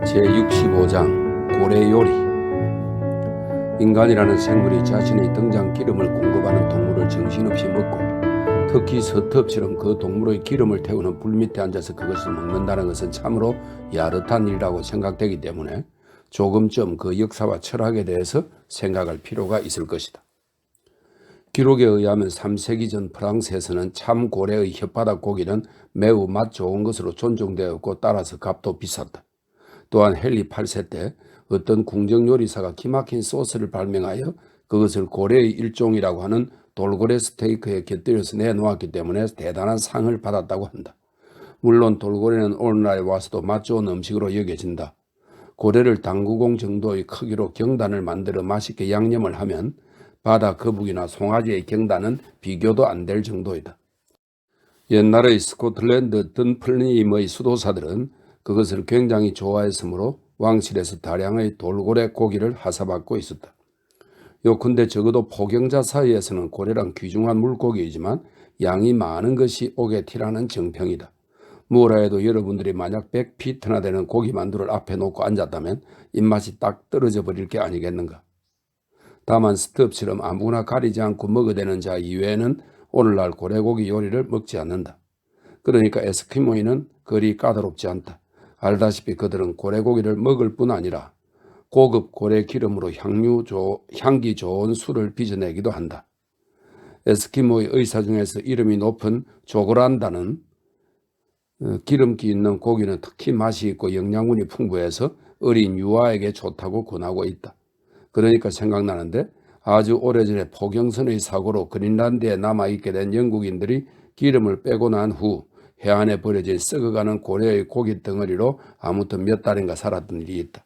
제65장 고래요리. 인간이라는 생물이 자신의 등장 기름을 공급하는 동물을 정신없이 먹고, 특히 서텄처럼 그 동물의 기름을 태우는 불 밑에 앉아서 그것을 먹는다는 것은 참으로 야릇한 일이라고 생각되기 때문에 조금쯤 그 역사와 철학에 대해서 생각할 필요가 있을 것이다. 기록에 의하면 3세기 전 프랑스에서는 참 고래의 혓바닥 고기는 매우 맛 좋은 것으로 존중되었고 따라서 값도 비쌌다. 또한 헨리 8세 때 어떤 궁정 요리사가 기막힌 소스를 발명하여 그것을 고래의 일종이라고 하는 돌고래 스테이크에 곁들여서 내놓았기 때문에 대단한 상을 받았다고 한다. 물론 돌고래는 오늘날에 와서도 맛 좋은 음식으로 여겨진다. 고래를 당구공 정도의 크기로 경단을 만들어 맛있게 양념을 하면 바다 거북이나 송아지의 경단은 비교도 안 될 정도이다. 옛날의 스코틀랜드 던플림의 수도사들은 그것을 굉장히 좋아했으므로 왕실에서 다량의 돌고래 고기를 하사받고 있었다. 요컨대 적어도 포경자 사이에서는 고래란 귀중한 물고기이지만 양이 많은 것이 옥의 티라는 정평이다. 뭐라 해도 여러분들이 만약 100피트나 되는 고기 만두를 앞에 놓고 앉았다면 입맛이 딱 떨어져 버릴 게 아니겠는가. 다만 스톱처럼 아무나 가리지 않고 먹어대는 자 이외에는 오늘날 고래고기 요리를 먹지 않는다. 그러니까 에스키모인은 그리 까다롭지 않다. 알다시피 그들은 고래고기를 먹을 뿐 아니라 고급 고래 기름으로 향기 좋은 술을 빚어내기도 한다. 에스키모의 의사 중에서 이름이 높은 조그란다는 기름기 있는 고기는 특히 맛이 있고 영양분이 풍부해서 어린 유아에게 좋다고 권하고 있다. 그러니까 생각나는데 아주 오래전에 포경선의 사고로 그린란드에 남아있게 된 영국인들이 기름을 빼고 난 후 해안에 버려질 썩어가는 고래의 고기 덩어리로 아무튼 몇 달인가 살았던 일이 있다.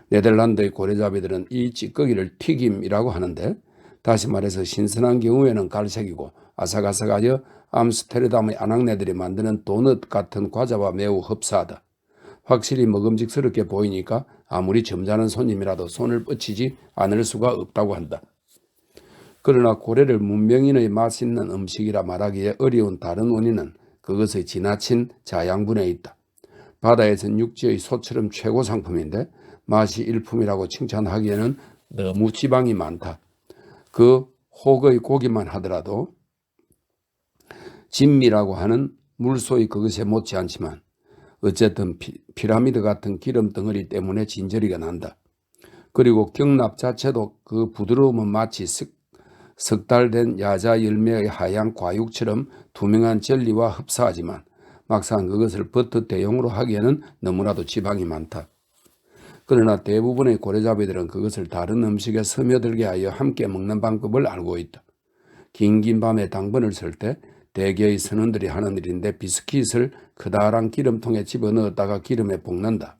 네덜란드의 고래잡이들은 이 찌꺼기를 튀김이라고 하는데, 다시 말해서 신선한 경우에는 갈색이고 아삭아삭하여 암스테르담의 아낙네들이 만드는 도넛 같은 과자와 매우 흡사하다. 확실히 먹음직스럽게 보이니까 아무리 점잖은 손님이라도 손을 뻗치지 않을 수가 없다고 한다. 그러나 고래를 문명인의 맛있는 음식이라 말하기에 어려운 다른 원인은 그것의 지나친 자양분에 있다. 바다에선 육지의 소처럼 최고 상품인데 맛이 일품이라고 칭찬하기에는 너무 지방이 많다. 그 혹의 고기만 하더라도 진미라고 하는 물소의 그것에 못지 않지만 어쨌든 피라미드 같은 기름 덩어리 때문에 진저리가 난다. 그리고 경납 자체도 그 부드러움은 마치 석달된 야자 열매의 하얀 과육처럼 투명한 젤리와 흡사하지만 막상 그것을 버터 대용으로 하기에는 너무나도 지방이 많다. 그러나 대부분의 고래잡이들은 그것을 다른 음식에 스며들게 하여 함께 먹는 방법을 알고 있다. 긴긴 밤에 당번을 쓸 때 대개의 선원들이 하는 일인데 비스킷을 커다란 기름통에 집어넣었다가 기름에 볶는다.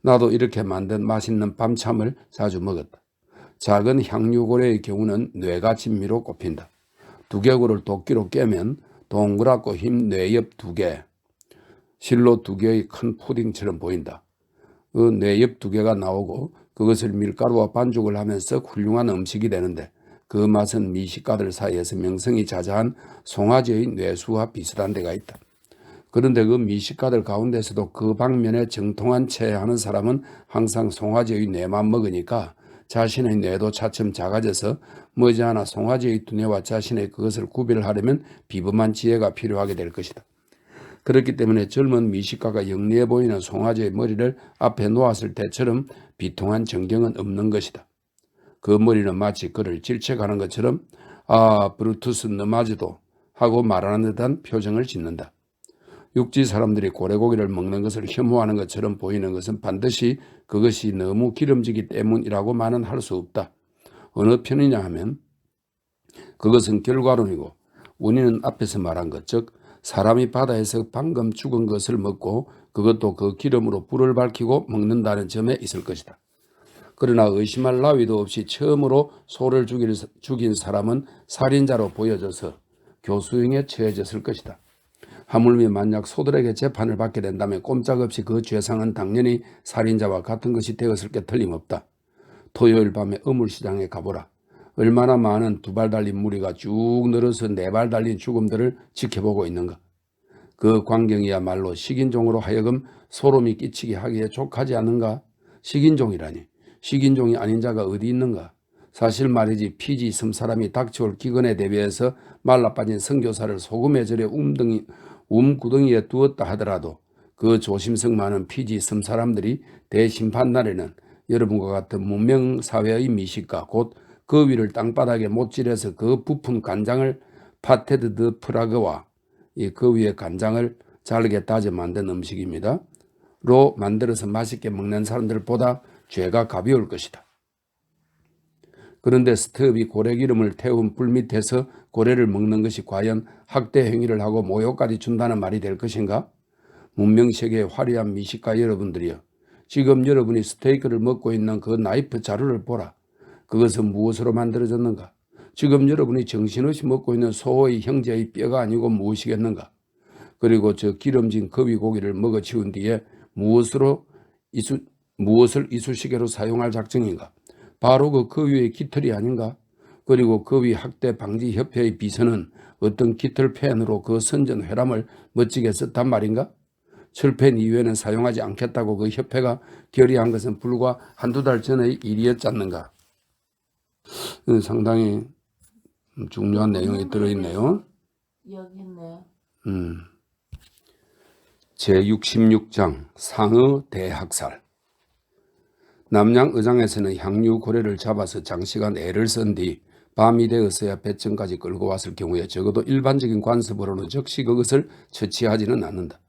나도 이렇게 만든 맛있는 밤참을 자주 먹었다. 작은 향유고래의 경우는 뇌가 진미로 꼽힌다. 두개골을 도끼로 깨면 동그랗고 흰 뇌엽 2개, 실로 2개의 큰 푸딩처럼 보인다. 그 뇌엽 2개가 나오고 그것을 밀가루와 반죽을 하면 썩 훌륭한 음식이 되는데 그 맛은 미식가들 사이에서 명성이 자자한 송아지의 뇌수와 비슷한 데가 있다. 그런데 그 미식가들 가운데서도 그 방면에 정통한 채 하는 사람은 항상 송아지의 뇌만 먹으니까 자신의 뇌도 차츰 작아져서 머지않아 송아지의 두뇌와 자신의 그것을 구별하려면 비범한 지혜가 필요하게 될 것이다. 그렇기 때문에 젊은 미식가가 영리해 보이는 송아지의 머리를 앞에 놓았을 때처럼 비통한 정경은 없는 것이다. 그 머리는 마치 그를 질책하는 것처럼 아 브루투스 너마저도 하고 말하는 듯한 표정을 짓는다. 육지 사람들이 고래고기를 먹는 것을 혐오하는 것처럼 보이는 것은 반드시 그것이 너무 기름지기 때문이라고만은 할 수 없다. 어느 편이냐 하면 그것은 결과론이고 원인은 앞에서 말한 것, 즉 사람이 바다에서 방금 죽은 것을 먹고 그것도 그 기름으로 불을 밝히고 먹는다는 점에 있을 것이다. 그러나 의심할 나위도 없이 처음으로 소를 죽인 사람은 살인자로 보여져서 교수형에 처해졌을 것이다. 하물며 만약 소들에게 재판을 받게 된다면 꼼짝없이 그 죄상은 당연히 살인자와 같은 것이 되었을 게 틀림없다. 토요일 밤에 어물시장에 가보라. 얼마나 많은 2발 달린 무리가 쭉 늘어서 4발 달린 죽음들을 지켜보고 있는가. 그 광경이야말로 식인종으로 하여금 소름이 끼치게 하기에 족하지 않는가? 식인종이라니. 식인종이 아닌 자가 어디 있는가? 사실 말이지 피지 섬 사람이 닥쳐올 기근에 대비해서 말라빠진 선교사를 소금에 절여 움구덩이에 두었다 하더라도 그 조심성 많은 피지 섬 사람들이 대심판 날에는 여러분과 같은 문명사회의 미식가 곧 그 위를 땅바닥에 못질해서 그 부푼 간장을 파테드 드 프라그와 그 위에 간장을 잘게 다져 만든 음식입니다. 로 만들어서 맛있게 먹는 사람들보다 죄가 가벼울 것이다. 그런데 스톱이 고래기름을 태운 불 밑에서 고래를 먹는 것이 과연 학대 행위를 하고 모욕까지 준다는 말이 될 것인가? 문명세계의 화려한 미식가 여러분들이여, 지금 여러분이 스테이크를 먹고 있는 그 나이프 자루를 보라. 그것은 무엇으로 만들어졌는가? 지금 여러분이 정신없이 먹고 있는 소의 형제의 뼈가 아니고 무엇이겠는가? 그리고 저 기름진 거위고기를 먹어 치운 뒤에 무엇을 이쑤시개로 사용할 작정인가? 바로 그 거위의 깃털이 아닌가? 그리고 거위 학대 방지 협회의 비서는 어떤 깃털 펜으로 그 선전 회람을 멋지게 썼단 말인가? 철펜 이외에는 사용하지 않겠다고 그 협회가 결의한 것은 불과 한두 달 전의 일이었지 않는가? 상당히 중요한 내용이 들어있네요. 여기 있네. 제66장 상어 대학살. 남양의장에서는 향유 고래를 잡아서 장시간 애를 쓴 뒤 밤이 되었어야 배천까지 끌고 왔을 경우에 적어도 일반적인 관습으로는 즉시 그것을 처치하지는 않는다.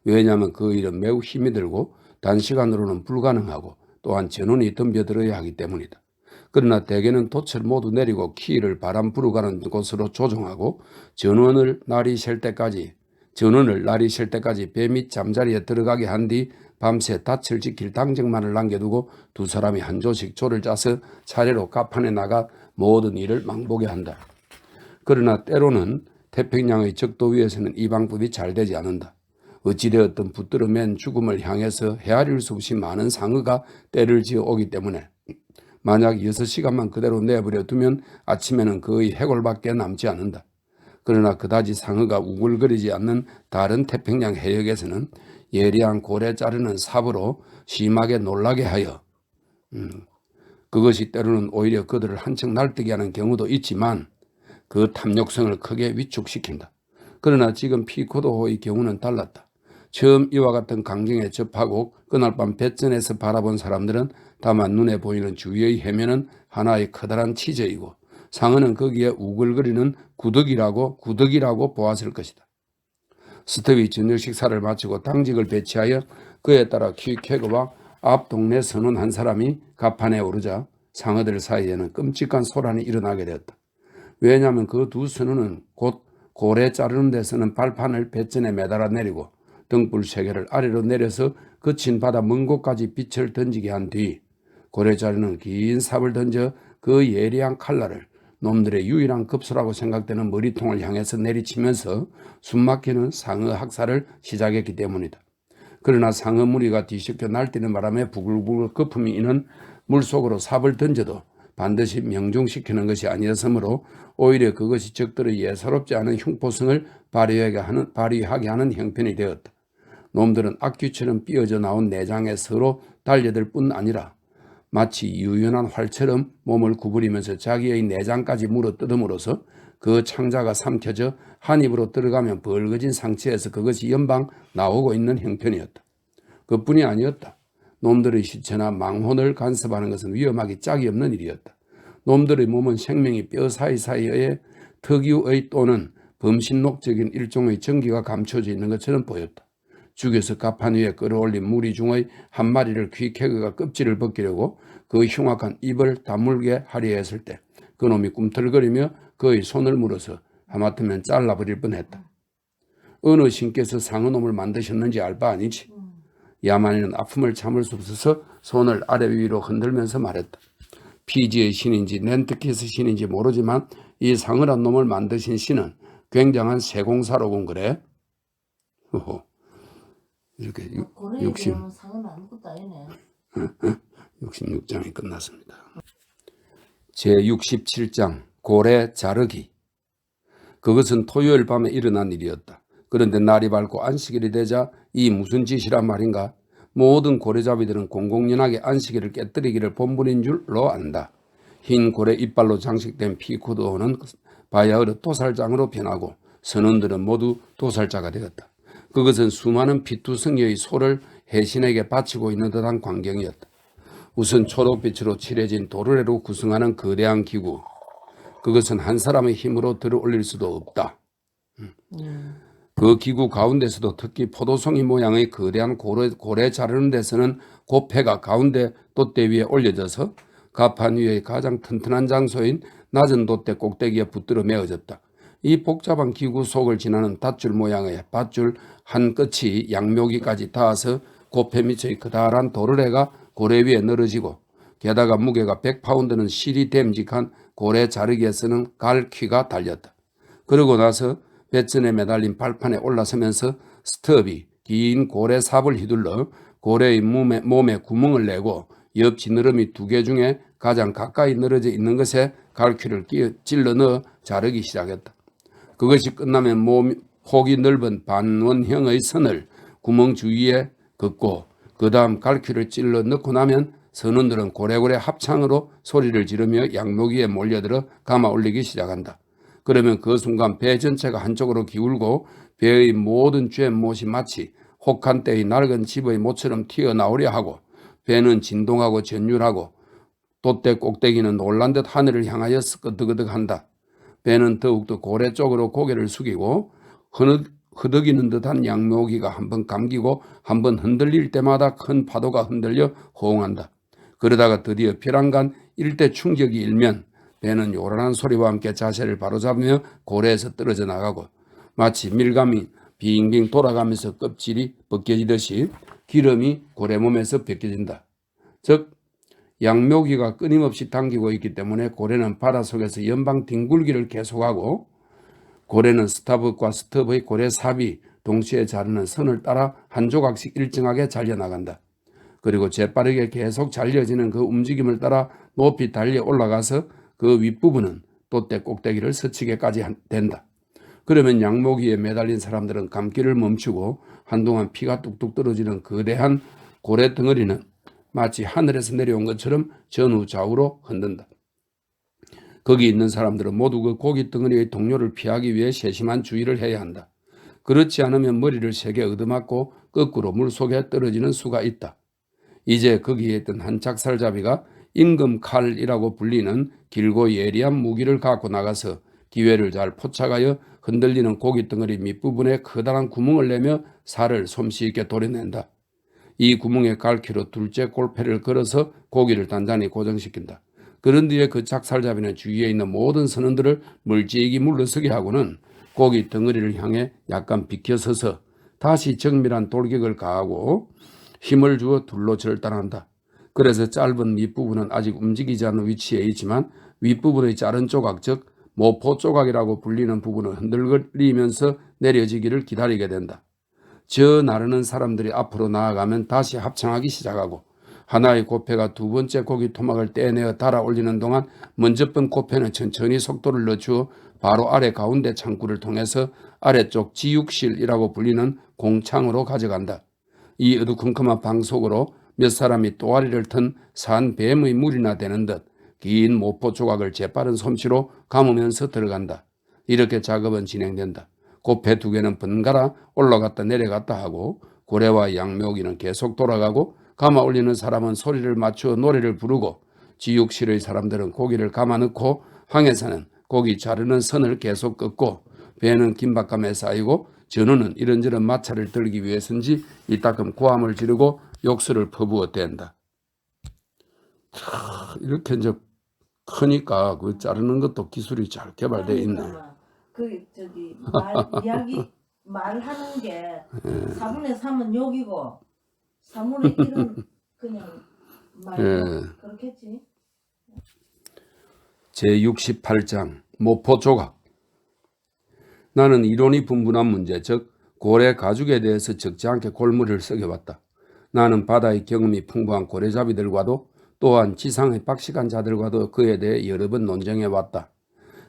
왜냐하면 그 일은 매우 힘이 들고 단시간으로는 불가능하고 또한 전원이 덤벼들어야 하기 때문이다. 그러나 대개는 돛을 모두 내리고 키를 바람 불어가는 곳으로 조종하고 전원을 날이 셀 때까지 배 밑 잠자리에 들어가게 한 뒤 밤새 닻을 지킬 당정만을 남겨두고 두 사람이 한 조씩 조를 짜서 차례로 갑판에 나가 모든 일을 망보게 한다. 그러나 때로는 태평양의 적도 위에서는 이 방법이 잘 되지 않는다. 어찌되었든 붙들어 맨 죽음을 향해서 헤아릴 수 없이 많은 상어가 때를 지어 오기 때문에 만약 6시간만 그대로 내버려 두면 아침에는 거의 해골밖에 남지 않는다. 그러나 그다지 상어가 우글거리지 않는 다른 태평양 해역에서는 예리한 고래 자르는 삽으로 심하게 놀라게 하여 그것이 때로는 오히려 그들을 한층 날뛰게 하는 경우도 있지만 그 탐욕성을 크게 위축시킨다. 그러나 지금 피코도호의 경우는 달랐다. 처음 이와 같은 광경에 접하고 그날 밤 뱃전에서 바라본 사람들은 다만 눈에 보이는 주위의 해면은 하나의 커다란 치저이고 상어는 거기에 우글거리는 구더기라고 보았을 것이다. 스톱이 저녁 식사를 마치고 당직을 배치하여 그에 따라 퀴케그와 앞 동네 선원 한 사람이 갑판에 오르자 상어들 사이에는 끔찍한 소란이 일어나게 되었다. 왜냐하면 그 두 선원은 곧 고래 자르는 데 쓰는 발판을 뱃전에 매달아 내리고 등불 3개를 아래로 내려서 거친 바다 먼 곳까지 빛을 던지게 한 뒤 고래 자르는 긴 삽을 던져 그 예리한 칼날을 놈들의 유일한 급소라고 생각되는 머리통을 향해서 내리치면서 숨막히는 상어 학살을 시작했기 때문이다. 그러나 상어 무리가 뒤섞여 날뛰는 바람에 부글부글 거품이 이는 물속으로 삽을 던져도 반드시 명중시키는 것이 아니었으므로 오히려 그것이 적들의 예사롭지 않은 흉포성을 발휘하게 하는 형편이 되었다. 놈들은 악귀처럼 삐어져 나온 내장에 서로 달려들 뿐 아니라 마치 유연한 활처럼 몸을 구부리면서 자기의 내장까지 물어뜯음으로써 그 창자가 삼켜져 한 입으로 들어가면 벌거진 상처에서 그것이 연방 나오고 있는 형편이었다. 그뿐이 아니었다. 놈들의 시체나 망혼을 간섭하는 것은 위험하기 짝이 없는 일이었다. 놈들의 몸은 생명이 뼈 사이사이에 특유의 또는 범신록적인 일종의 전기가 감춰져 있는 것처럼 보였다. 죽여서 갑판 위에 끌어올린 무리 중의 한 마리를 퀴케그가 껍질을 벗기려고 그 흉악한 입을 다물게 하려 했을 때 그놈이 꿈틀거리며 그의 손을 물어서 하마터면 잘라버릴 뻔했다. 어느 신께서 상어놈을 만드셨는지 알 바 아니지. 야만이는 아픔을 참을 수 없어서 손을 아래 위로 흔들면서 말했다. 피지의 신인지 낸트키스 신인지 모르지만 이 상어란 놈을 만드신 신은 굉장한 세공사로군 그래. 이렇게 66장이 끝났습니다. 제67장 고래 자르기. 그것은 토요일 밤에 일어난 일이었다. 그런데 날이 밝고 안식일이 되자 이 무슨 짓이란 말인가? 모든 고래잡이들은 공공연하게 안식일을 깨뜨리기를 본분인 줄로 안다. 흰 고래 이빨로 장식된 피코도는 바야흐로 도살장으로 변하고 선원들은 모두 도살자가 되었다. 그것은 수많은 피투성이의 소를 해신에게 바치고 있는 듯한 광경이었다. 우선 초록빛으로 칠해진 도르래로 구성하는 거대한 기구. 그것은 한 사람의 힘으로 들어 올릴 수도 없다. 그 기구 가운데서도 특히 포도송이 모양의 거대한 고래 자르는 데서는 고패가 가운데 돛대 위에 올려져서 가판 위의 가장 튼튼한 장소인 낮은 돛대 꼭대기에 붙들어 메어졌다. 이 복잡한 기구 속을 지나는 닷줄 모양의 밧줄 한 끝이 양묘기까지 닿아서 고패 밑의 커다란 도르래가 고래 위에 늘어지고 게다가 무게가 100파운드는 실이 됨직한 고래 자르기에 쓰는 갈퀴가 달렸다. 그러고 나서 배전에 매달린 발판에 올라서면서 스톱이 긴 고래 삽을 휘둘러 고래의 몸에 구멍을 내고 옆 지느러미 2개 중에 가장 가까이 늘어져 있는 것에 갈퀴를 찔러 넣어 자르기 시작했다. 그것이 끝나면 폭이 넓은 반원형의 선을 구멍 주위에 긋고 그 다음 갈퀴를 찔러 넣고 나면 선원들은 고래고래 합창으로 소리를 지르며 양묘기에 몰려들어 감아 올리기 시작한다. 그러면 그 순간 배 전체가 한쪽으로 기울고 배의 모든 쨘못이 마치 혹한 때의 낡은 집의 모처럼 튀어나오려 하고 배는 진동하고 전율하고 돛대 꼭대기는 놀란 듯 하늘을 향하여 스끄드그득한다. 배는 더욱더 고래 쪽으로 고개를 숙이고 흐덕이는 듯한 양묘기가 한번 감기고 한번 흔들릴 때마다 큰 파도가 흔들려 호응한다. 그러다가 드디어 벼랑간 일대 충격이 일면 배는 요란한 소리와 함께 자세를 바로잡으며 고래에서 떨어져 나가고 마치 밀감이 빙빙 돌아가면서 껍질이 벗겨지듯이 기름이 고래 몸에서 벗겨진다. 즉 양묘기가 끊임없이 당기고 있기 때문에 고래는 바다 속에서 연방 뒹굴기를 계속하고 고래는 스타벅과 스톱의 고래삽이 동시에 자르는 선을 따라 한 조각씩 일정하게 잘려나간다. 그리고 재빠르게 계속 잘려지는 그 움직임을 따라 높이 달려 올라가서 그 윗부분은 돛대 꼭대기를 스치게까지 된다. 그러면 양모기에 매달린 사람들은 감기를 멈추고 한동안 피가 뚝뚝 떨어지는 거대한 고래 덩어리는 마치 하늘에서 내려온 것처럼 전후 좌우로 흔든다. 거기 있는 사람들은 모두 그 고기 덩어리의 동료를 피하기 위해 세심한 주의를 해야 한다. 그렇지 않으면 머리를 세게 얻어맞고 거꾸로 물속에 떨어지는 수가 있다. 이제 거기에 있던 한 작살잡이가 임금칼이라고 불리는 길고 예리한 무기를 갖고 나가서 기회를 잘 포착하여 흔들리는 고기 덩어리 밑부분에 커다란 구멍을 내며 살을 솜씨 있게 도려낸다. 이 구멍에 갈퀴로 둘째 골패를 걸어서 고기를 단단히 고정시킨다. 그런 뒤에 그 작살잡이는 주위에 있는 모든 선원들을 멀찍이 물러서게 하고는 고기 덩어리를 향해 약간 비켜서서 다시 정밀한 돌격을 가하고 힘을 주어 둘로 절단한다. 그래서 짧은 밑부분은 아직 움직이지 않는 위치에 있지만 윗부분의 자른 조각, 즉 모포 조각이라고 불리는 부분은 흔들리면서 내려지기를 기다리게 된다. 저 나르는 사람들이 앞으로 나아가면 다시 합창하기 시작하고 하나의 고패가 두 번째 고기 토막을 떼내어 달아 올리는 동안 먼저 번 고패는 천천히 속도를 늦추어 바로 아래 가운데 창구를 통해서 아래쪽 지육실이라고 불리는 공창으로 가져간다. 이 어두컴컴한 방 속으로 몇 사람이 또아리를 튼 산 뱀의 물이나 되는 듯 긴 모포 조각을 재빠른 솜씨로 감으면서 들어간다. 이렇게 작업은 진행된다. 고패 두 개는 번갈아 올라갔다 내려갔다 하고 고래와 양묘기는 계속 돌아가고 감아 올리는 사람은 소리를 맞추어 노래를 부르고 지육실의 사람들은 고기를 감아 넣고 항해사는 고기 자르는 선을 계속 긋고 배는 긴박감에 쌓이고 전우는 이런저런 마찰을 들기 위해서인지 이따금 고함을 지르고 욕설을 퍼부어댄다. 이렇게 이제 크니까 그 자르는 것도 기술이 잘 개발되어 있네. 이야기 말하는 게 4분의 3은 욕이고 3분의 1은 그냥 말 그렇겠지. 제68장 모포 조각. 나는 이론이 분분한 문제, 즉 고래 가죽에 대해서 적지 않게 골무를 썩여봤다. 나는 바다의 경험이 풍부한 고래잡이들과도 또한 지상의 박식한 자들과도 그에 대해 여러 번 논쟁해왔다.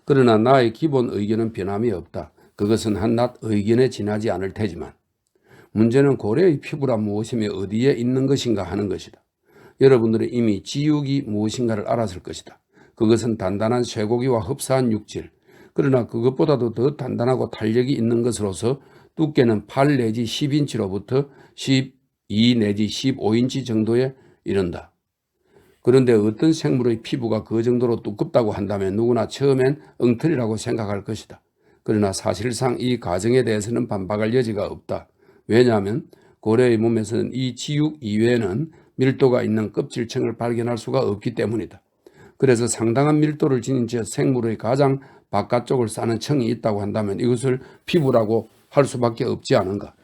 그러나 나의 기본 의견은 변함이 없다. 그것은 한낱 의견에 지나지 않을 테지만 문제는 고래의 피부라 무엇이며 어디에 있는 것인가 하는 것이다. 여러분들은 이미 지육이 무엇인가를 알았을 것이다. 그것은 단단한 쇠고기와 흡사한 육질, 그러나 그것보다도 더 단단하고 탄력이 있는 것으로서 두께는 8 내지 10인치로부터 12 내지 15인치 정도에 이른다. 그런데 어떤 생물의 피부가 그 정도로 두껍다고 한다면 누구나 처음엔 엉터리라고 생각할 것이다. 그러나 사실상 이 가정에 대해서는 반박할 여지가 없다. 왜냐하면 고래의 몸에서는 이 지육 이외에는 밀도가 있는 껍질층을 발견할 수가 없기 때문이다. 그래서 상당한 밀도를 지닌 저 생물의 가장 바깥쪽을 싸는 층이 있다고 한다면 이것을 피부라고 할 수밖에 없지 않은가.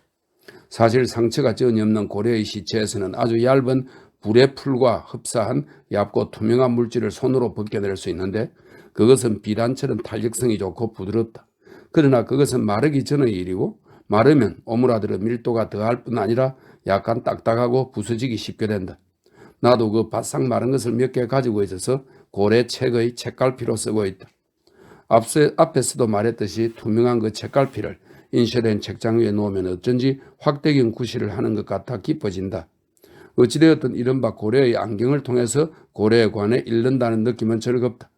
사실 상처가 전혀 없는 고래의 시체에서는 아주 얇은 불의 풀과 흡사한 얇고 투명한 물질을 손으로 벗겨낼 수 있는데 그것은 비단처럼 탄력성이 좋고 부드럽다. 그러나 그것은 마르기 전의 일이고 마르면 오므라들어 밀도가 더할 뿐 아니라 약간 딱딱하고 부서지기 쉽게 된다. 나도 그 바싹 마른 것을 몇 개 가지고 있어서 고래 책의 책갈피로 쓰고 있다. 앞에서도 말했듯이 투명한 그 책갈피를 인쇄된 책장 위에 놓으면 어쩐지 확대경 구실을 하는 것 같아 기뻐진다. 어찌되었든 이른바 고래의 안경을 통해서 고래에 관해 읽는다는 느낌은 즐겁다.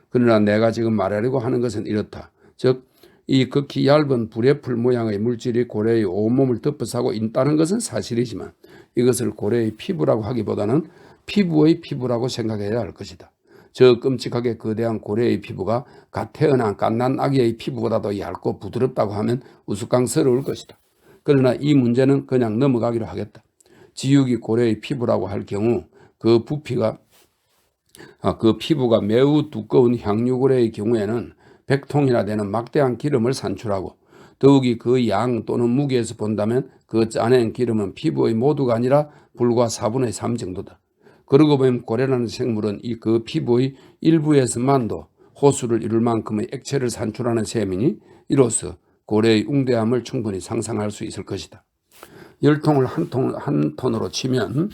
그러나 내가 지금 말하려고 하는 것은 이렇다. 즉, 이 극히 얇은 불의 풀 모양의 물질이 고래의 온몸을 덮어싸고 있다는 것은 사실이지만 이것을 고래의 피부라고 하기보다는 피부의 피부라고 생각해야 할 것이다. 저 끔찍하게 거대한 고래의 피부가 갓 태어난 갓난 아기의 피부보다도 얇고 부드럽다고 하면 우스꽝스러울 것이다. 그러나 이 문제는 그냥 넘어가기로 하겠다. 지육이 고래의 피부라고 할 경우 그 피부가 매우 두꺼운 향유고래의 경우에는 100통이나 되는 막대한 기름을 산출하고 더욱이 그 양 또는 무게에서 본다면 그 짜낸 기름은 피부의 모두가 아니라 불과 4분의 3 정도다. 그러고 보면 고래라는 생물은 그 피부의 일부에서만도 호수를 이룰 만큼의 액체를 산출하는 셈이니 이로써 고래의 웅대함을 충분히 상상할 수 있을 것이다. 열통을 한 톤으로 치면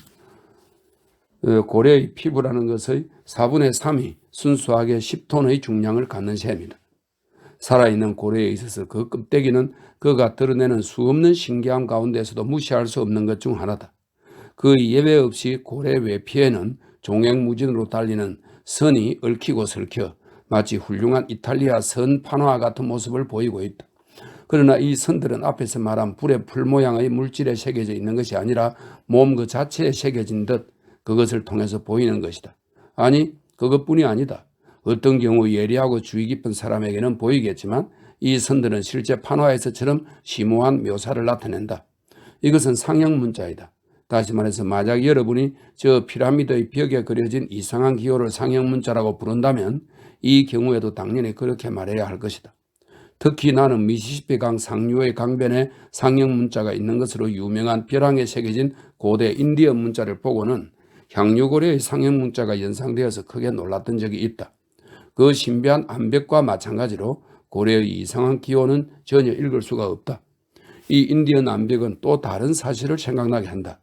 고래의 피부라는 것의 4분의 3이 순수하게 10톤의 중량을 갖는 셈이다. 살아있는 고래에 있어서 그 껍데기는 그가 드러내는 수없는 신기함 가운데서도 무시할 수 없는 것 중 하나다. 그 예외 없이 고래 외피에는 종횡무진으로 달리는 선이 얽히고 설켜 마치 훌륭한 이탈리아 선 판화 같은 모습을 보이고 있다. 그러나 이 선들은 앞에서 말한 불의 풀 모양의 물질에 새겨져 있는 것이 아니라 몸 그 자체에 새겨진 듯 그것을 통해서 보이는 것이다. 아니, 그것뿐이 아니다. 어떤 경우 예리하고 주의 깊은 사람에게는 보이겠지만 이 선들은 실제 판화에서처럼 심오한 묘사를 나타낸다. 이것은 상형 문자이다. 다시 말해서 만약 여러분이 저 피라미드의 벽에 그려진 이상한 기호를 상형 문자라고 부른다면 이 경우에도 당연히 그렇게 말해야 할 것이다. 특히 나는 미시시피 강 상류의 강변에 상형 문자가 있는 것으로 유명한 벼랑에 새겨진 고대 인디언 문자를 보고는 향유고래의 상형 문자가 연상되어서 크게 놀랐던 적이 있다. 그 신비한 암벽과 마찬가지로 고래의 이상한 기호는 전혀 읽을 수가 없다. 이 인디언 암벽은 또 다른 사실을 생각나게 한다.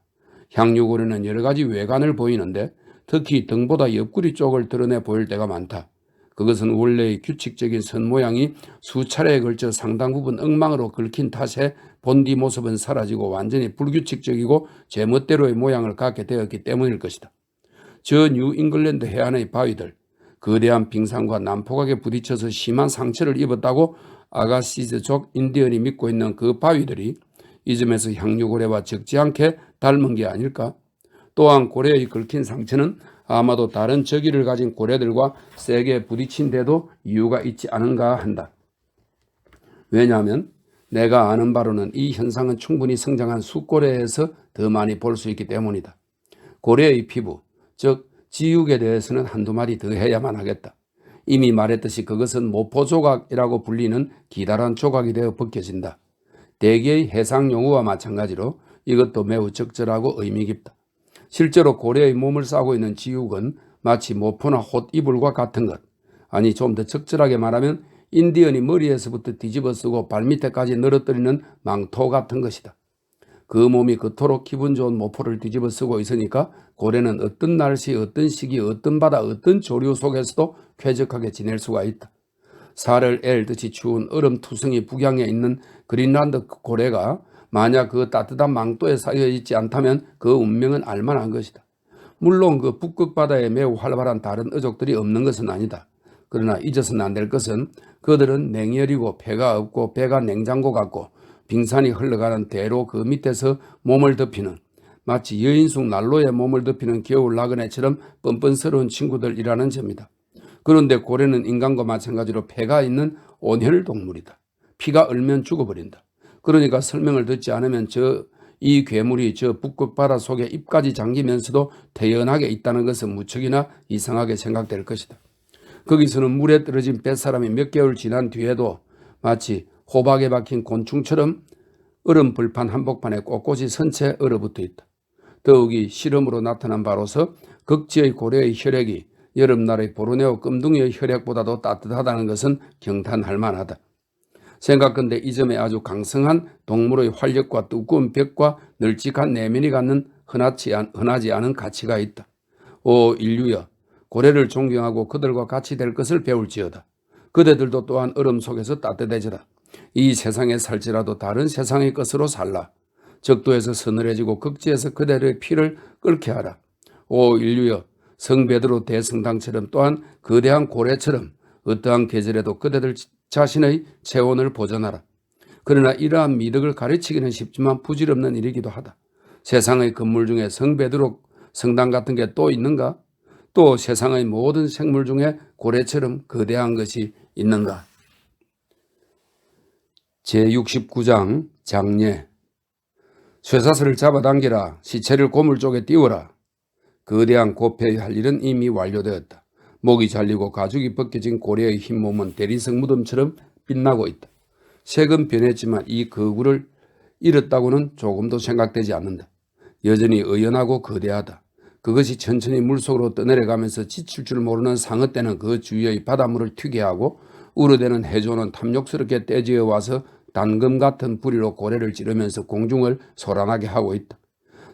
향유고래는 여러 가지 외관을 보이는데 특히 등보다 옆구리 쪽을 드러내 보일 때가 많다. 그것은 원래의 규칙적인 선 모양이 수차례에 걸쳐 상당 부분 엉망으로 긁힌 탓에 본디 모습은 사라지고 완전히 불규칙적이고 제멋대로의 모양을 갖게 되었기 때문일 것이다. 저 뉴 잉글랜드 해안의 바위들, 거대한 빙산과 난폭하게 부딪혀서 심한 상처를 입었다고 아가시즈족 인디언이 믿고 있는 그 바위들이 이 점에서 향유고래와 적지 않게 닮은 게 아닐까? 또한 고래의 긁힌 상처는 아마도 다른 저기를 가진 고래들과 세게 부딪힌 데도 이유가 있지 않은가 한다. 왜냐하면 내가 아는 바로는 이 현상은 충분히 성장한 숫고래에서 더 많이 볼 수 있기 때문이다. 고래의 피부, 즉 지육에 대해서는 한두 마디 더 해야만 하겠다. 이미 말했듯이 그것은 모포조각이라고 불리는 기다란 조각이 되어 벗겨진다. 대개의 해상용어와 마찬가지로 이것도 매우 적절하고 의미 깊다. 실제로 고래의 몸을 싸고 있는 지육은 마치 모포나 홑이불과 같은 것, 아니 좀 더 적절하게 말하면 인디언이 머리에서부터 뒤집어 쓰고 발밑에까지 늘어뜨리는 망토 같은 것이다. 그 몸이 그토록 기분 좋은 모포를 뒤집어 쓰고 있으니까 고래는 어떤 날씨, 어떤 시기, 어떤 바다, 어떤 조류 속에서도 쾌적하게 지낼 수가 있다. 살을 앨듯이 추운 얼음투성이 북양에 있는 그린란드 고래가 만약 그 따뜻한 망토에 쌓여 있지 않다면 그 운명은 알만한 것이다. 물론 그 북극 바다에 매우 활발한 다른 어족들이 없는 것은 아니다. 그러나 잊어서는 안 될 것은 그들은 냉혈이고 폐가 없고 배가 냉장고 같고 빙산이 흘러가는 대로 그 밑에서 몸을 덮이는 마치 여인숙 난로에 몸을 덮이는 겨울 나그네처럼 뻔뻔스러운 친구들이라는 점이다. 그런데 고래는 인간과 마찬가지로 폐가 있는 온혈 동물이다. 피가 얼면 죽어버린다. 그러니까 설명을 듣지 않으면 이 괴물이 저 북극 바다 속에 입까지 잠기면서도 태연하게 있다는 것은 무척이나 이상하게 생각될 것이다. 거기서는 물에 떨어진 뱃사람이 몇 개월 지난 뒤에도 마치 호박에 박힌 곤충처럼 얼음 불판 한복판에 꼿꼿이 선 채 얼어붙어 있다. 더욱이 실험으로 나타난 바로서 극지의 고래의 혈액이 여름날의 보르네오 끔둥이의 혈액보다도 따뜻하다는 것은 경탄할 만하다. 생각건대 이 점에 아주 강성한 동물의 활력과 두꺼운 벽과 널찍한 내면이 갖는 흔하지 않은 가치가 있다. 오 인류여, 고래를 존경하고 그들과 같이 될 것을 배울지어다. 그대들도 또한 얼음 속에서 따뜻해져라. 이 세상에 살지라도 다른 세상의 것으로 살라. 적도에서 서늘해지고 극지에서 그대들의 피를 끓게 하라. 오 인류여, 성 베드로 대성당처럼 또한 거대한 고래처럼 어떠한 계절에도 그대들 자신의 체온을 보존하라. 그러나 이러한 미덕을 가르치기는 쉽지만 부질없는 일이기도 하다. 세상의 건물 중에 성 베드로 성당 같은 게 또 있는가? 또 세상의 모든 생물 중에 고래처럼 거대한 것이 있는가? 제69장 장례. 쇠사슬을 잡아당기라. 시체를 고물 쪽에 띄워라. 거대한 고폐의 할 일은 이미 완료되었다. 목이 잘리고 가죽이 벗겨진 고래의 흰 몸은 대리석 무덤처럼 빛나고 있다. 색은 변했지만 이 거구를 잃었다고는 조금도 생각되지 않는다. 여전히 의연하고 거대하다. 그것이 천천히 물속으로 떠내려가면서 지칠 줄 모르는 상어떼는 그 주위의 바닷물을 튀게 하고 우러대는 해조는 탐욕스럽게 떼지어 와서 단검 같은 부리로 고래를 찌르면서 공중을 소란하게 하고 있다.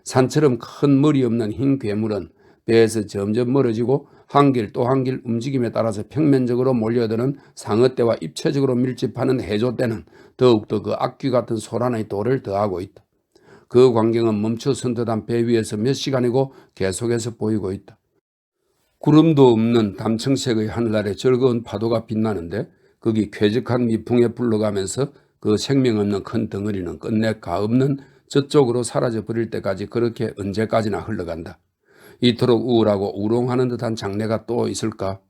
산처럼 큰 머리 없는 흰 괴물은 배에서 점점 멀어지고 한 길 또 한 길 움직임에 따라서 평면적으로 몰려드는 상어떼와 입체적으로 밀집하는 해조떼는 더욱더 그 악귀 같은 소란의 도를 더하고 있다. 그 광경은 멈춰선 듯한 배 위에서 몇 시간이고 계속해서 보이고 있다. 구름도 없는 담청색의 하늘 아래 즐거운 파도가 빛나는데 거기 쾌적한 미풍에 불러가면서 그 생명 없는 큰 덩어리는 끝내 가없는 저쪽으로 사라져 버릴 때까지 그렇게 언제까지나 흘러간다. 이토록 우울하고 우롱하는 듯한 장례가 또 있을까?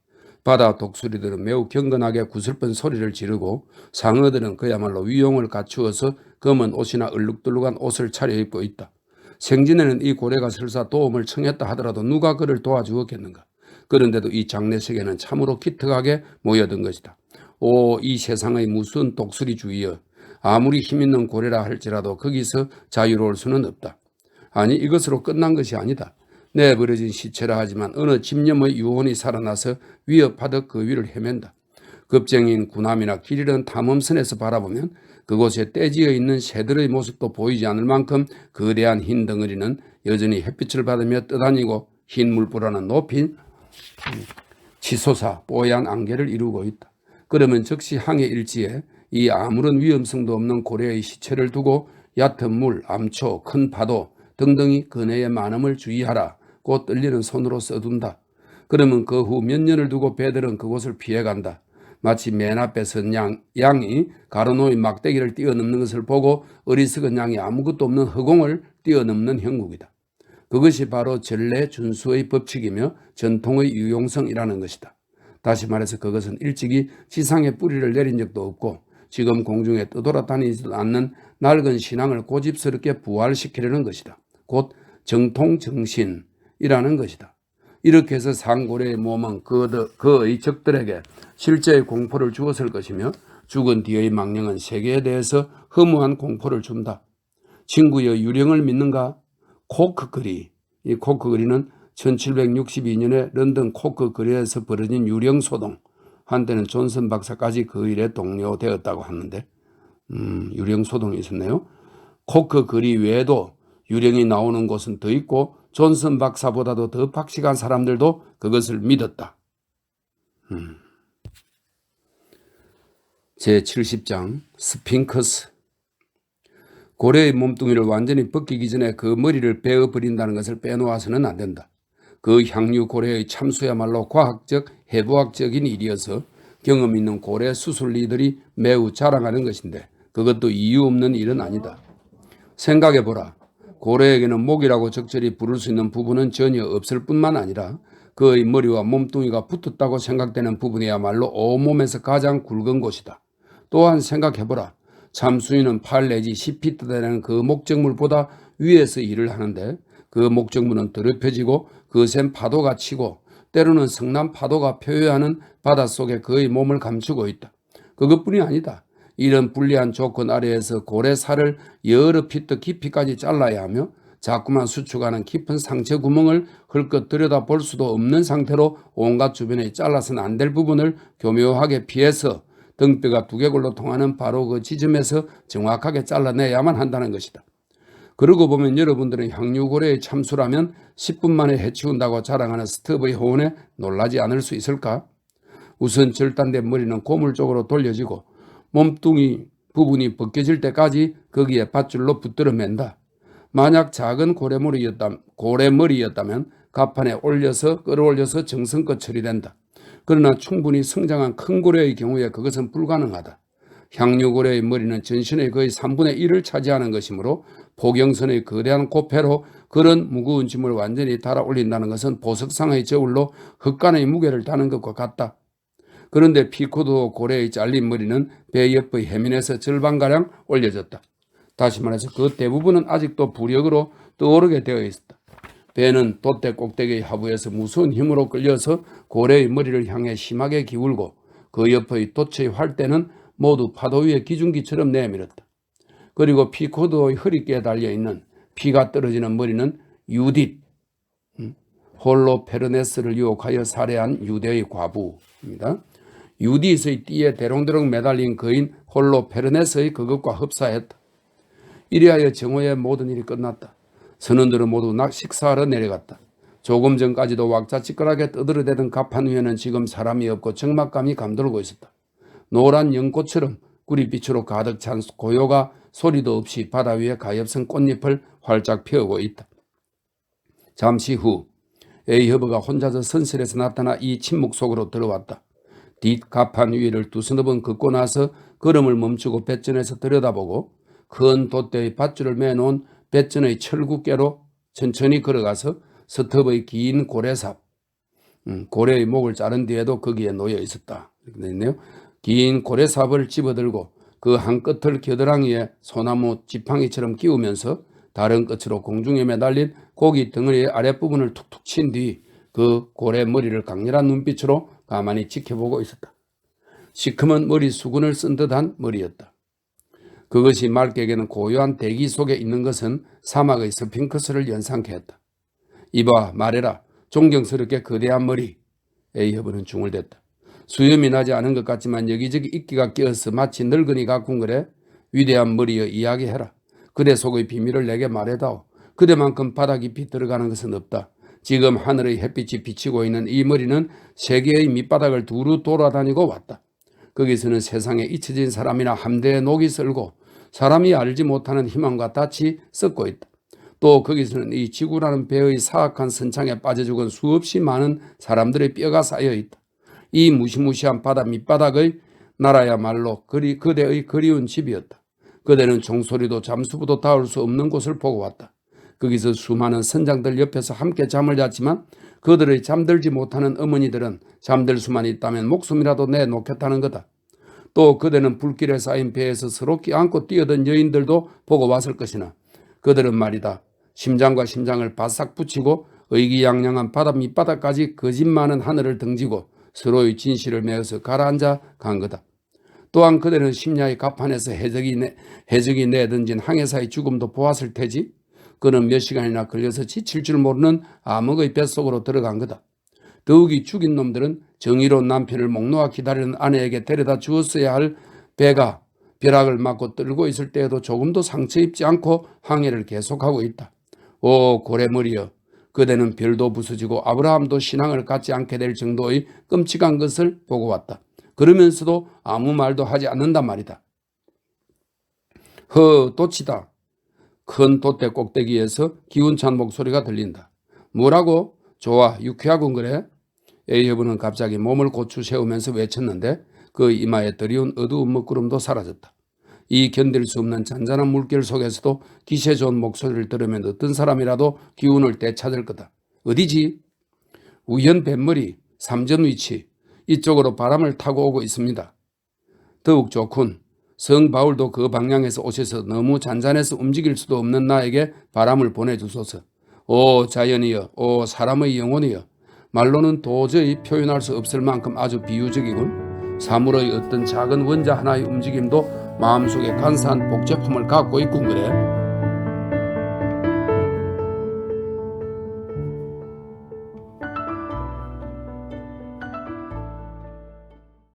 바다 독수리들은 매우 경건하게 구슬픈 소리를 지르고 상어들은 그야말로 위용을 갖추어서 검은 옷이나 얼룩덜룩한 옷을 차려입고 있다. 생전에는 이 고래가 설사 도움을 청했다 하더라도 누가 그를 도와주었겠는가? 그런데도 이 장례석에는 참으로 기특하게 모여든 것이다. 오, 이 세상의 무수한 독수리 주위여, 아무리 힘있는 고래라 할지라도 거기서 자유로울 수는 없다. 아니, 이것으로 끝난 것이 아니다. 내버려진 시체라 하지만 어느 집념의 유혼이 살아나서 위협하듯 그 위를 헤맨다. 겁쟁이인 구남이나 길 잃은 탐험선에서 바라보면 그곳에 떼지어 있는 새들의 모습도 보이지 않을 만큼 거대한 흰 덩어리는 여전히 햇빛을 받으며 떠다니고 흰 물보라는 높인 치솟아 뽀얀 안개를 이루고 있다. 그러면 즉시 항해 일지에 이 아무런 위험성도 없는 고래의 시체를 두고 얕은 물, 암초, 큰 파도 등등이 그네의 많음을 주의하라. 곧 떨리는 손으로 써둔다. 그러면 그 후 몇 년을 두고 배들은 그곳을 피해간다. 마치 맨 앞에 선 양이 가로놓인 막대기를 뛰어넘는 것을 보고 어리석은 양이 아무것도 없는 허공을 뛰어넘는 형국이다. 그것이 바로 전례 준수의 법칙이며 전통의 유용성이라는 것이다. 다시 말해서 그것은 일찍이 지상에 뿌리를 내린 적도 없고 지금 공중에 떠돌아다니지도 않는 낡은 신앙을 고집스럽게 부활시키려는 것이다. 곧 정통정신이라는 것이다. 이렇게 해서 상고래의 몸은 그의 적들에게 실제의 공포를 주었을 것이며 죽은 뒤의 망령은 세계에 대해서 허무한 공포를 준다. 친구여, 유령을 믿는가? 코크거리. 이 코크거리는 1762년에 런던 코크거리에서 벌어진 유령소동. 한때는 존슨 박사까지 그 일에 동료되었다고 하는데 유령소동이 있었네요. 코크거리 외에도 유령이 나오는 곳은 더 있고 존슨 박사보다도 더 박식한 사람들도 그것을 믿었다. 제70장 스핑크스. 고래의 몸뚱이를 완전히 벗기기 전에 그 머리를 베어버린다는 것을 빼놓아서는 안 된다. 그 향유 고래의 참수야말로 과학적, 해부학적인 일이어서 경험 있는 고래 수술리들이 매우 자랑하는 것인데 그것도 이유 없는 일은 아니다. 생각해보라. 고래에게는 목이라고 적절히 부를 수 있는 부분은 전혀 없을 뿐만 아니라 그의 머리와 몸뚱이가 붙었다고 생각되는 부분이야말로 온몸에서 가장 굵은 곳이다. 또한 생각해보라. 참수인은 8 내지 10피트 되는 그 목적물보다 위에서 일을 하는데 그 목적물은 더럽혀지고 거센 파도가 치고 때로는 성난 파도가 표효하는 바닷속에 그의 몸을 감추고 있다. 그것뿐이 아니다. 이런 불리한 조건 아래에서 고래살을 여러 피트 깊이까지 잘라야 하며 자꾸만 수축하는 깊은 상처 구멍을 흘끗 들여다볼 수도 없는 상태로 온갖 주변에 잘라서는 안 될 부분을 교묘하게 피해서 등뼈가 두개골로 통하는 바로 그 지점에서 정확하게 잘라내야만 한다는 것이다. 그러고 보면 여러분들은 향유고래의 참수라면 10분 만에 해치운다고 자랑하는 스톱의 호언에 놀라지 않을 수 있을까? 우선 절단된 머리는 고물 쪽으로 돌려지고 몸뚱이 부분이 벗겨질 때까지 거기에 밧줄로 붙들어 맨다. 만약 작은 고래머리였다면 가판에 올려서 끌어올려서 정성껏 처리된다. 그러나 충분히 성장한 큰 고래의 경우에 그것은 불가능하다. 향유고래의 머리는 전신의 거의 3분의 1을 차지하는 것이므로 포경선의 거대한 고패로 그런 무거운 짐을 완전히 달아 올린다는 것은 보석상의 저울로 흙간의 무게를 다는 것과 같다. 그런데 피코도 고래의 잘린 머리는 배 옆의 해면에서 절반가량 올려졌다. 다시 말해서 그 대부분은 아직도 부력으로 떠오르게 되어 있었다. 배는 돛대 꼭대기의 하부에서 무서운 힘으로 끌려서 고래의 머리를 향해 심하게 기울고 그 옆의 돛의 활대는 모두 파도 위에 기중기처럼 내밀었다. 그리고 피코도의 허리께에 달려있는 피가 떨어지는 머리는 유딧, 홀로페르네스를 유혹하여 살해한 유대의 과부입니다. 유딧의 띠에 대롱대롱 매달린 거인 홀로페르네스의 그것과 흡사했다. 이리하여 정오의 모든 일이 끝났다. 선원들은 모두 식사하러 내려갔다. 조금 전까지도 왁자지껄하게 떠들어대던 가판 위에는 지금 사람이 없고 적막감이 감돌고 있었다. 노란 연꽃처럼 구릿빛으로 가득 찬 고요가 소리도 없이 바다 위에 가엾은 꽃잎을 활짝 펴고 있다. 잠시 후 에이허브가 혼자서 선실에서 나타나 이 침묵 속으로 들어왔다. 뒷가판 위를 두서너 번 긋고 나서 걸음을 멈추고 뱃전에서 들여다보고 큰 돛대의 밧줄을 매놓은 뱃전의 철구깨로 천천히 걸어가서 스톱의 긴 고래삽, 고래의 목을 자른 뒤에도 거기에 놓여 있었다. 이렇게 되어 있네요. 긴 고래삽을 집어들고 그 한 끝을 겨드랑이에 소나무 지팡이처럼 끼우면서 다른 끝으로 공중에 매달린 고기 덩어리의 아랫부분을 툭툭 친 뒤 그 고래 머리를 강렬한 눈빛으로 가만히 지켜보고 있었다. 시커먼 머리 수건을 쓴 듯한 머리였다. 그것이 말객에게는 고요한 대기 속에 있는 것은 사막의 스핑크스를 연상케 했다. 이봐 말해라. 존경스럽게 거대한 머리. 에이허브는 중얼댔다. 수염이 나지 않은 것 같지만 여기저기 이끼가 끼어서 마치 늙은이 같군 그래. 위대한 머리여 이야기해라. 그대 속의 비밀을 내게 말해다오. 그대만큼 바다 깊이 들어가는 것은 없다. 지금 하늘의 햇빛이 비치고 있는 이 머리는 세계의 밑바닥을 두루 돌아다니고 왔다. 거기서는 세상에 잊혀진 사람이나 함대에 녹이 슬고 사람이 알지 못하는 희망과 닻이 썩고 있다. 또 거기서는 이 지구라는 배의 사악한 선창에 빠져 죽은 수없이 많은 사람들의 뼈가 쌓여 있다. 이 무시무시한 바다 밑바닥의 나라야말로 그대의 그리운 집이었다. 그대는 종소리도 잠수부도 닿을 수 없는 곳을 보고 왔다. 거기서 수많은 선장들 옆에서 함께 잠을 잤지만 그들의 잠들지 못하는 어머니들은 잠들 수만 있다면 목숨이라도 내놓겠다는 거다. 또 그대는 불길에 쌓인 배에서 서로 껴안고 뛰어든 여인들도 보고 왔을 것이나 그들은 말이다. 심장과 심장을 바싹 붙이고 의기양양한 바다 밑바닥까지 거짓 많은 하늘을 등지고 서로의 진실을 메어서 가라앉아 간 거다. 또한 그대는 심야의 갑판에서 해적이 내던진 항해사의 죽음도 보았을 테지. 그는 몇 시간이나 걸려서 지칠 줄 모르는 암흑의 뱃속으로 들어간 거다. 더욱이 죽인 놈들은 정의로운 남편을 목 놓아 기다리는 아내에게 데려다 주었어야 할 배가 벼락을 맞고 떨고 있을 때에도 조금도 상처 입지 않고 항해를 계속하고 있다. 오 고래머리여, 그대는 별도 부서지고 아브라함도 신앙을 갖지 않게 될 정도의 끔찍한 것을 보고 왔다. 그러면서도 아무 말도 하지 않는단 말이다. 돛이다. 큰 돛대 꼭대기에서 기운찬 목소리가 들린다. 뭐라고? 좋아, 유쾌하군 그래? A여부는 갑자기 몸을 고추 세우면서 외쳤는데 그 이마에 드리운 어두운 먹구름도 사라졌다. 이 견딜 수 없는 잔잔한 물결 속에서도 기세 좋은 목소리를 들으면 어떤 사람이라도 기운을 되찾을 거다. 어디지? 우현 뱃머리, 삼전 위치, 이쪽으로 바람을 타고 오고 있습니다. 더욱 좋군. 성 바울도 그 방향에서 오셔서 너무 잔잔해서 움직일 수도 없는 나에게 바람을 보내주소서. 오 자연이여, 오 사람의 영혼이여. 말로는 도저히 표현할 수 없을 만큼 아주 비유적이군. 사물의 어떤 작은 원자 하나의 움직임도 마음속에 간사한 복잡함을 갖고 있군 그래.